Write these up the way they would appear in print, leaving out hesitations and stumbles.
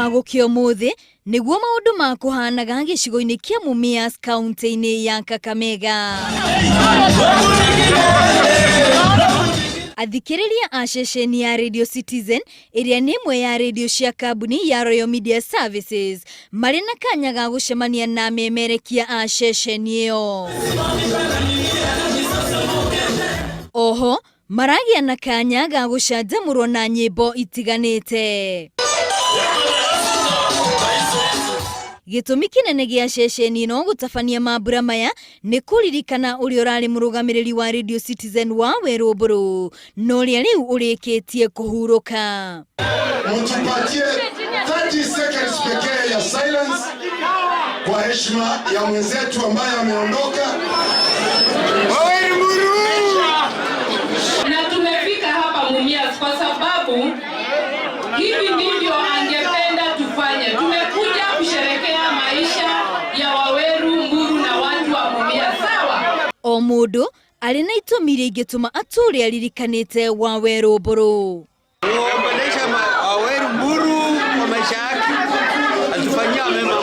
magukio muthi niguo maundu makuhanaga gicigo-ini kia Mumias kaunti-ini ya Kakamega. Athikiriria a ceceni ya Radio Citizen iria ni imwe ya radio cia kambuni ya Royal Media Services mari na kanya ga gucemania na memerekia a ceceni iyo. Oho maragia na kanya ga gucanjamurwo na nyimbo itiganite. Gitumi kinene gia ceceni no gutafania mambura maya ni kuririkana uri urari murugamiriri wa Radio Citizen wa Weruburu no ria riu urikitie kuhuruka. Mtupatie 30 seconds pekee ya silence kwa heshima ya mwenzetu ambaye ameondoka. Na tumefika hapa Mumias kwa sababu hivi ndivyo angependa tufanye. Tumekuja kusherehekea maisha ya Waweru, Mburu na watu wa Mumias, sawa? O mundu ari na itumi ingituma aturi aririkanite wa Weruburu. Kuonesha Waweru Mburu kwa maisha yake. Atufanyia mema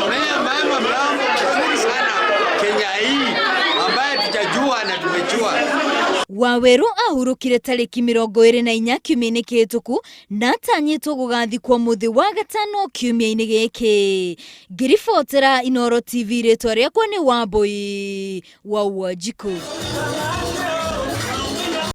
mlango mzuri sana Kenya hii ambaye tutajua na tumejua. Waweru ahurukire tariki 24 kiumia-ini kihituku na atanyitwo gugathikwo muthi wa gatano kiumia-ini giki. Ngiribotera Inooro TV ritwa riakwa ni Wambui wa Wanjiku.